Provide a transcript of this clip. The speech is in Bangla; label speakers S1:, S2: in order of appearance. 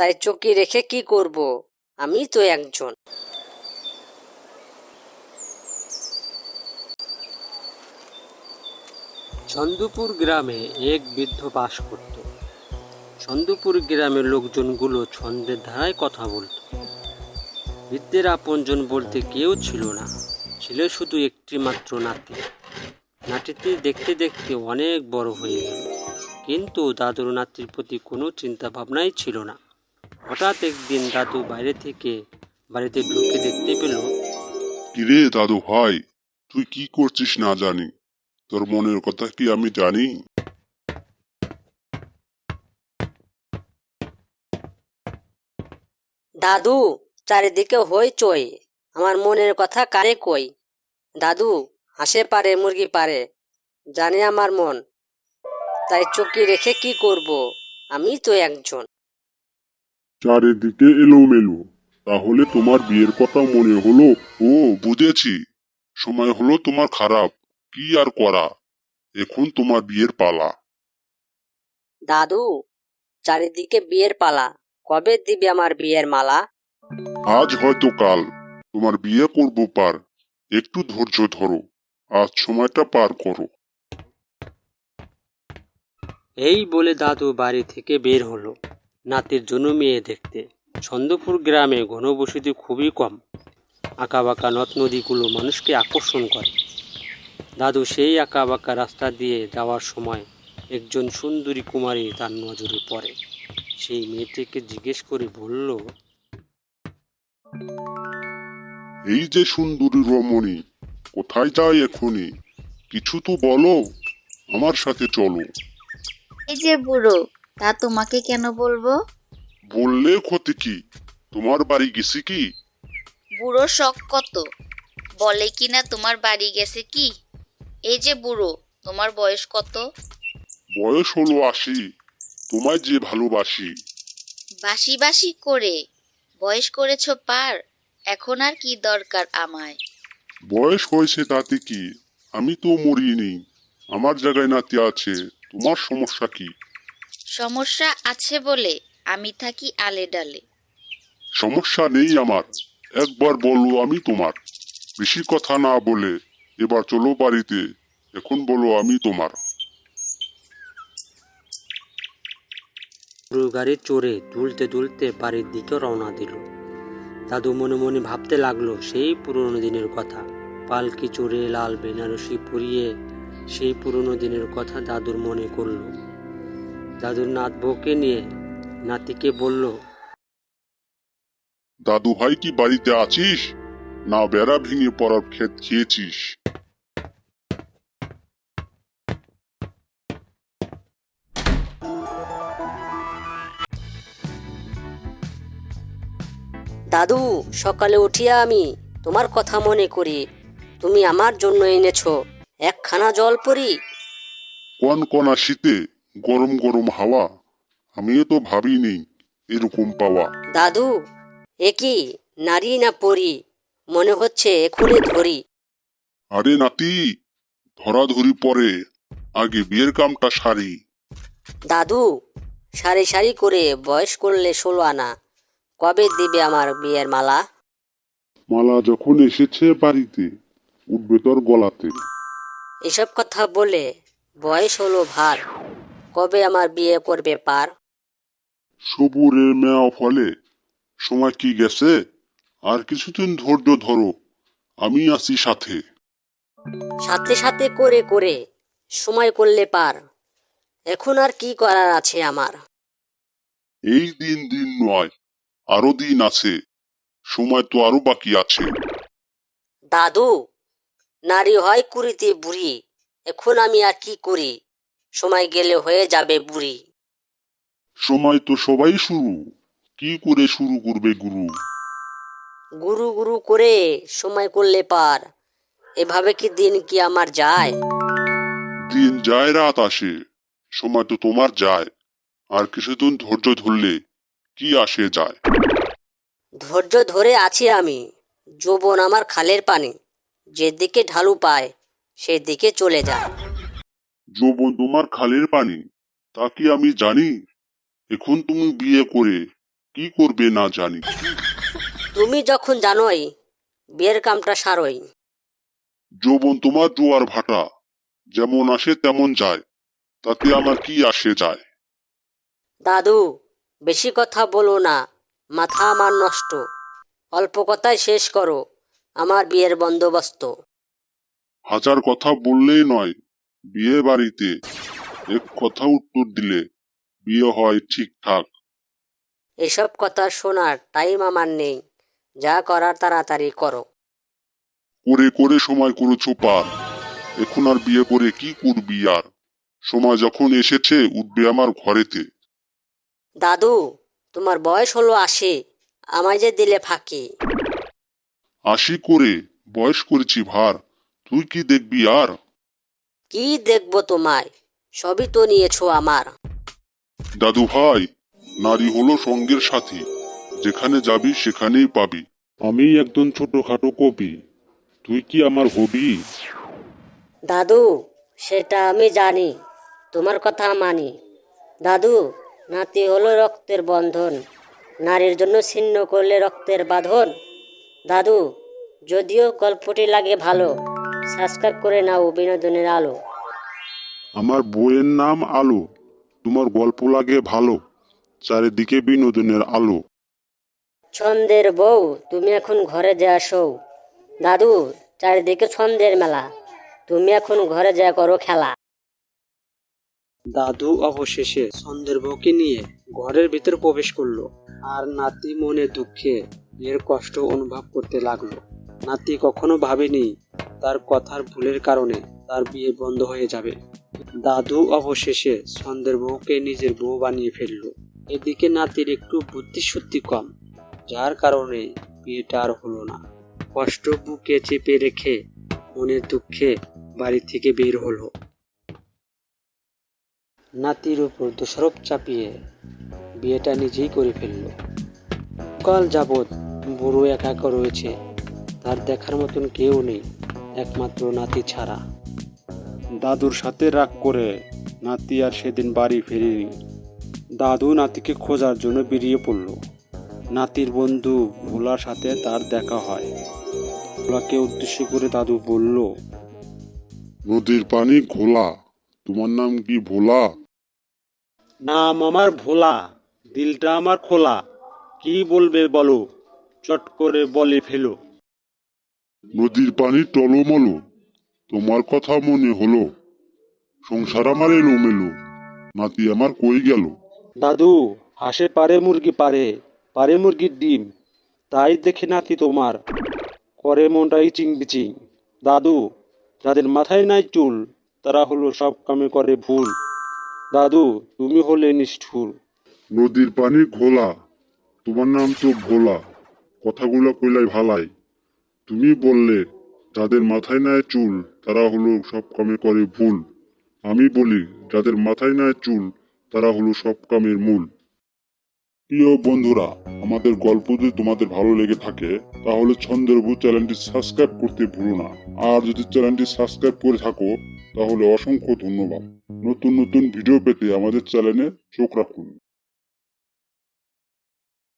S1: তাই চকি রেখে কি করব, আমি তো একজন।
S2: ছন্দপুর গ্রামে এক বৃদ্ধ বাস করত। ছন্দপুর গ্রামের লোকজনগুলো ছন্দের ধারায় কথা বলত। বৃদ্ধের আপনজন বলতে কেউ ছিল না, ছিল শুধু একটি মাত্র নাতি। নাতিটি দেখতে দেখতে অনেক বড় হয়ে গেল, কিন্তু দাদুর নাতির প্রতি কোনো চিন্তা ভাবনাই ছিল না। হঠাৎ একদিন দাদু বাইরে থেকে বাড়িতে ঢুকে দেখতে পেল
S3: কিরে দাদু ভাই, তুই কি করছিস না জানি, তোর মনের কথা কি আমি জানি?
S1: দাদু, চারিদিকে হইচই, আমার মনের কথা কানে কই। দাদু, হাঁসে পারে মুরগি পারে, জানে আমার মন, তাই চকি রেখে কি করব, আমি তো একজন।
S3: চারিদিকে এলোমেলো, তাহলে তোমার বিয়ের কথা মনে হলো? ও, বুঝেছি, সময় হলো তোমার খারাপ, কি আর করা, এখন তোমার বিয়ের পালা।
S1: দাদু, চারিদিকে বিয়ের পালা, কবে দিবে আমার বিয়ের মালা?
S3: আজ হয়তো কাল তোমার বিয়ে করবো পার, একটু ধৈর্য ধরো, আজ সময়টা পার করো।
S2: এই বলে দাদু বাড়ি থেকে বের হলো নাতির জন্য মেয়ে দেখতে। ছন্দপুর গ্রামে ঘনবসতি খুবই কম। আঁকাবাঁকা নদ নদীগুলো মানুষকে আকর্ষণ করে। দাদু সেই আঁকাবাঁকা রাস্তা দিয়ে যাওয়ার সময় একজন সুন্দরী কুমারী তার নজরে পড়ে। সেই মেয়েটিকে জিজ্ঞেস করে বলল,
S3: এই যে সুন্দরী রমণী, কোথায় যায় এখনই? কিছু তো বলো, আমার সাথে চলো।
S4: এই যে বুড়ো, তা তোমাকে কেন বলবো?
S3: বললে ক্ষতি কি, তোমার বাড়ি গেছি কি?
S4: বুড়ো শখ কত, বলে কি না তোমার বাড়ি গেছে কি? এই যে বুড়ো, তোমার বয়স কত?
S3: বয়স হলো ৮০, তোমায় যে ভালোবাসি।
S4: বাসি বাসি করে বয়স করেছো পার, এখন আর কি দরকার আমায়?
S3: বয়স হয়েছে তাতে কি, আমি তো মরিনি, আমার জায়গায় নাতি আছে, তোমার সমস্যা কি?
S4: সমস্যা আছে বলে আমি থাকি আলে ডালে।
S3: সমস্যা নেই আমার, একবার বলো আমি তোমার। বেশি কথা না বলে এবার চলো বাড়িতে, এখন বলো আমি তোমার।
S2: গরুর গাড়ি চড়ে দুলতে দুলতে বাড়ির দিকে রওনা দিল। দাদু মনে মনে ভাবতে লাগলো সেই পুরনো দিনের কথা। পালকি চড়ে লাল বেনারসি পরিয়ে সেই পুরনো দিনের কথা দাদুর মনে করলো। দাদুর নাত বউকে নিয়ে নাতিকে বলল,
S3: দাদু ভাই কি বাড়িতে আছিস, না বেড়া ভেঙে পড়ার ক্ষেত খেয়েছিস?
S1: দাদু, সকালে উঠিয়া আমি তোমার কথা মনে করি, তুমি আমার জন্য এনেছো একখানা জল পরি।
S3: কনকনা শীতে গরম গরম হাওয়া, আমিও তো ভাবিনি এরকম পাওয়া।
S1: দাদু, এ কি নারী না পরি, মনে হচ্ছে এখনই ধরি।
S3: আরে নাতি, ধরাধরি পরে, আগে বিয়ের কামটা সারি।
S1: দাদু, সারি সারি করে বয়স করলে 16 আনা, কবে দিবে আমার বিয়ের মালা?
S3: মালা যখন এসেছে বাড়িতে, উঠবে তোর গলাতে।
S1: এসব কথা বলে বয়স হলো ভার, কবে আমার বিয়ে করবে পার?
S3: সবুরের মেয়া ফলে, সময় কি গেছে, আর কিছুদিন ধৈর্য ধরো, আমি আছি সাথে।
S1: সাথে সাথে করে করে সময় করলে পার, এখন আর কি করার আছে আমার?
S3: এই দিন দিন নয়, আরো দিন আছে, সময় তো আরো বাকি আছে।
S1: দাদু, নারী হয় কুড়িতে বুড়ি, এখন আমি আর কি করি, সময় গেলে হয়ে যাবে বুড়ি।
S3: সময় তো সবাই শুরু, কি করে শুরু করবে গুরু?
S1: গুরু গুরু করে সময় করলে পার, এভাবে কি দিন কি আমার যায়?
S3: দিন যায় রাত আসে, সময় তো তোমার যায়, আর কিছুদিন ধৈর্য ধরলে কি আসে যায়?
S1: ধৈর্য ধরে আছি আমি, যৌবন আমার খালের পানি, যেদিকে ঢালু পায় সেদিকে চলে যায়।
S3: যৌবন তোমার খালের পানি, তা কি আমি জানি? এখন তুমি বিয়ে করে কি করবে না জানি।
S1: তুমি যখন জানোই, বিয়ের কামটা সারোই।
S3: যৌবন তোমার জোয়ার ভাটা, যেমন আসে তেমন যায়, তাতে আমার কি আসে যায়।
S1: দাদু, বেশি কথা বলো না, মাথা আমার নষ্ট। অল্প কথায় শেষ করো আমার বিয়ের বন্দোবস্ত।
S3: হাজার কথা বললেই নয়, বিয়ে বাড়িতে এক কথা উত্তর দিলে বিয়ে হয় ঠিকঠাক।
S1: এসব কথা শোনার টাইম আমার নেই, যা করার তাড়াতাড়ি করো।
S3: করে করে সময় করেছো পার, এখন আর বিয়ে করে কি করবি আর? সময় যখন এসেছে উঠবে আমার ঘরেতে।
S1: দাদু, তোমার বয়স হলো 80, আমায় যে দিলে ফাঁকি।
S3: 80 করে বয়স করেছি ভার, তুই কি দেখবি আর?
S1: কি দেখবো তোমায়, সবই তো নিয়েছো আমার।
S3: দাদু ভাই, নারী হলো সঙ্গের সাথী, যেখানে যাবি সেখানেই পাবি। আমি একজন ছোটখাটো কবি, তুই কি আমার হবি?
S1: দাদু, সেটা আমি জানি, তোমার কথা মানি। দাদু, নাতি হলো রক্তের বন্ধন, নারীর জন্য ছিন্ন করলে রক্তের বাঁধন। দাদু, যদিও গল্পটি লাগে ভালো, সাবস্ক্রাইব করে নাও বিনোদনের আলো।
S3: আমার বইয়ের নাম আলো, তোমার গল্প লাগে ভালো, চারিদিকে বিনোদনের আলো।
S1: ছন্দের বউ, তুমি এখন ঘরে যা শো। দাদু, চারিদিকে ছন্দের মেলা, তুমি এখন ঘরে যা করো খেলা।
S2: দাদু অবশেষে ছন্দের বউকে নিয়ে ঘরের ভিতর প্রবেশ করলো, আর নাতি মনে দুঃখে এর কষ্ট অনুভব করতে লাগলো। নাতি কখনো ভাবেনি তার কথার ভুলের কারণে তার বিয়ে বন্ধ হয়ে যাবে। দাদু অবশেষে ছন্দের বউকে নিজের বউ বানিয়ে ফেললো। এদিকে নাতির একটু বুদ্ধিশুদ্ধি কম, যার কারণে বিয়েটা আর হলো না। কষ্ট বুকে চেপে রেখে মনের দুঃখে বাড়ি থেকে বের হলো। নাতির উপর দোষারোপ চাপিয়ে বিয়েটা নিজেই করে ফেলল। কাল যাবৎ বুড়ো একা একা রয়েছে, তার দেখার মতন কেউ নেই একমাত্র নাতি ছাড়া।
S3: দাদুর সাথে রাগ করে নাতি আর সেদিন বাড়ি ফেরেনি।
S2: দাদু নাতিকে খোঁজার জন্য বেরিয়ে পড়ল। নাতির বন্ধু ভোলার সাথে তার দেখা হয়। ভোলাকে উদ্দেশ্য করে দাদু বলল,
S3: নদীর পানি ঘোলা, তোমার নাম কি ভোলা?
S2: নাম আমার ভোলা, দিলটা আমার খোলা, কি বলবে বলো, চট করে বলে ফেলো।
S3: নদীর পানি টলমলো, তোমার কথা মনে হলো, সংসার আমার এলোমেলো, নাতি আমার কই গেল?
S2: দাদু, হাঁসে পারে মুরগি পারে, পারে মুরগির ডিম, তাই দেখে নাতি তোমার করে মনটাই চিংবিচিং। দাদু, যাদের মাথায় নাই চুল তারা হলো সব কামে করে ভুল। দাদু, তুমি হলে নিষ্ঠুর।
S3: নদীর পানি ঘোলা, তোমার নাম তো ভোলা, কথাগুলো কইলাই ভালাই। তুমি বললে যাদের মাথায় নাই চুল তারা হলো সব কামে করে ভুল। আমি বলি যাদের মাথায় নাই চুল তারা হলো সব কামের মূল। প্রিয় বন্ধুরা, আমাদের গল্প যদি তোমাদের ভালো লেগে থাকে তাহলে ছন্দের বউ চ্যানেলটি সাবস্ক্রাইব করতে ভুলো না। আর যদি চ্যানেলটি সাবস্ক্রাইব করে থাকো তাহলে অসংখ্য ধন্যবাদ। নতুন নতুন ভিডিও পেতে আমাদের চ্যানেলে চোখ রাখুন।